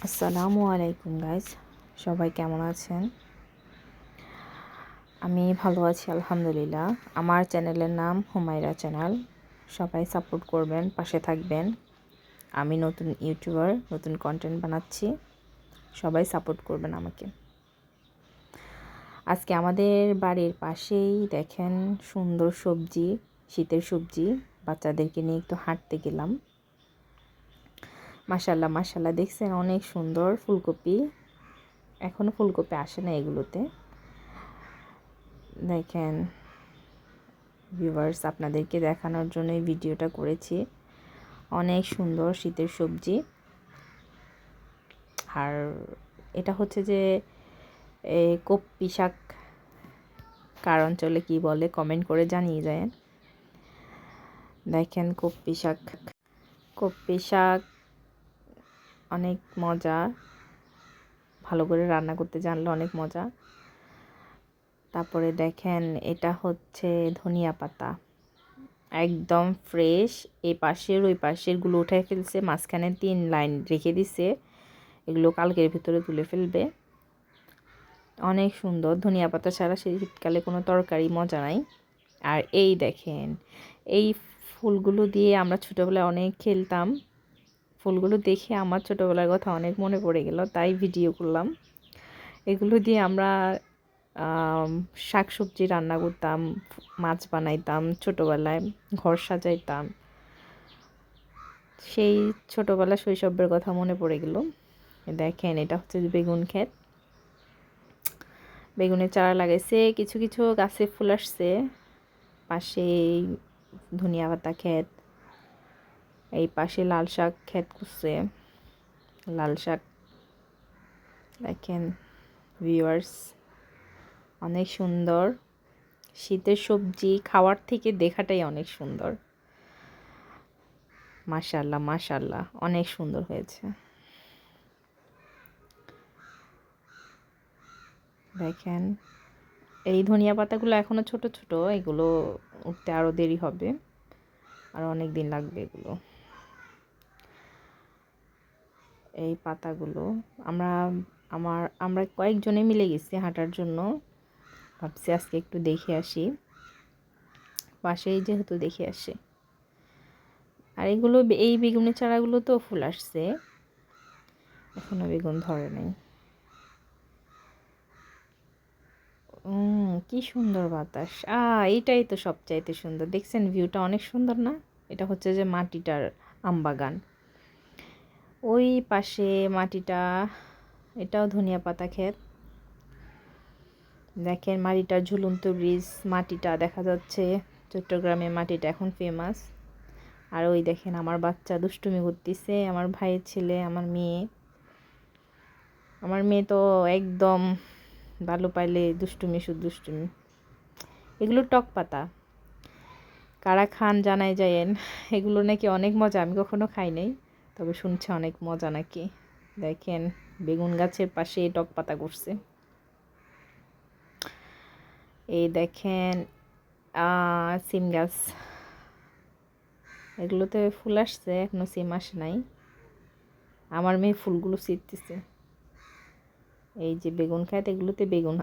আসসালামু আলাইকুম গাইজ, সবাই কেমন আছেন? আমি ভালো আছি আলহামদুলিল্লাহ। আমার চ্যানেলের নাম হুমায়রা চ্যানেল। সবাই সাপোর্ট করবেন, পাশে থাকবেন। আমি নতুন ইউটিউবার, নতুন কন্টেন্ট বানাচ্ছি, সবাই সাপোর্ট করবেন আমাকে। আজকে আমাদের বাড়ির পাশেই দেখেন সুন্দর সবজি, শীতের সবজি। বাচ্চাদেরকে নিয়ে একটু হাঁটতে গেলাম। মাশাল্লাহ মাশাল্লাহ, দেখছেন অনেক সুন্দর ফুলকপি। এখনও ফুলকপি আসে না এগুলোতে। দেখেন ভিউয়ার্স, আপনাদেরকে দেখানোর জন্য এই ভিডিওটা করেছি। অনেক সুন্দর শীতের সবজি। আর এটা হচ্ছে যে কপ্পি শাক, কার অঞ্চলে কী বলে কমেন্ট করে জানিয়ে যায়। দেখেন কপ্পি শাক অনেক মজা, ভালো করে রান্না করতে জানলে অনেক মজা। তারপরে দেখেন এটা হচ্ছে ধনিয়া পাতা, একদম ফ্রেশ। এই পাশের ওই পাশেরগুলো উঠে ফেলছে, মাঝখানে 3 লাইন রেখে দিছে। এগুলো কালকের ভিতরে তুলে ফেলবে। অনেক সুন্দর। ধনিয়া পাতা ছাড়া সেই শীতকালে কোনো তরকারি মজা নাই। আর এই দেখেন, এই ফুলগুলো দিয়ে আমরা ছোটোবেলায় অনেক খেলতাম। ফুলগুলো দেখে আমার ছোটোবেলার কথা অনেক মনে পড়ে গেল, তাই ভিডিও করলাম। এগুলো দিয়ে আমরা শাক সবজি রান্না করতাম, মাছ বানাইতাম, ছোটোবেলায় ঘর সাজাইতাম। সেই ছোটোবেলা শৈশবের কথা মনে পড়ে গেল। দেখেন এটা হচ্ছে বেগুন ক্ষেত, বেগুনের চারা লাগাইছে, কিছু কিছু গাছে ফুল আসছে। পাশে ধনিয়া পাতা ক্ষেত, এই পাশে লাল শাক ক্ষেত করছে, লাল শাক। দেখেন ভিউয়ার্স, অনেক সুন্দর। শীতের সবজি খাওয়ার থেকে দেখাটাই অনেক সুন্দর। মাশাল্লাহ মাশাল্লাহ, অনেক সুন্দর হয়েছে। দেখেন এই ধনিয়া পাতাগুলো এখনও ছোট ছোট, এগুলো উঠতে আরও দেরি হবে, আর অনেক দিন লাগবে এগুলো। এই পাতাগুলো আমরা কয়েকজনে মিলে গেছি হাঁটার জন্য। ভাবছি আজকে একটু দেখে আসি, পাশেই যেহেতু দেখে আসি। আর এগুলো এই বেগুনের চারাগুলো তো ফুল আসছে, এখনো বেগুন ধরে নাই। কি সুন্দর বাতাস! এইটাই তো সবচাইতে সুন্দর। দেখছেন ভিউটা অনেক সুন্দর না? এটা হচ্ছে যে মাটিটার আমবাগান। ওই পাশে মাটিটা, এটাও ধনিয়া পাতা ক্ষেত। দেখেন মাটিটার ঝুলন্ত ব্রিজ, মাটিটা দেখা যাচ্ছে। চট্টগ্রামে মাটিটা এখন ফেমাস। আর ওই দেখেন আমার বাচ্চা দুষ্টুমি করতেছে, আমার ভাইয়ের ছেলে, আমার মেয়ে তো একদম ভালো পাইলে দুষ্টুমি, শুধু দুষ্টুমি। এগুলো টক পাতা, কারা খান জানাই যায়েন। এগুলো নাকি অনেক মজা, আমি কখনো খাই নাই, তবে শুনছে অনেক মজা নাকি। দেখেন বেগুন গাছের পাশে টক পাতা করছে। এই দেখেন সিম গাছ, এগুলোতে ফুল আসছে, এখনো সিম আসে নাই। আমার মেয়ে ফুলগুলো ছিঁড়তেছে। এই যে বেগুন ক্ষেত, এগুলোতে বেগুন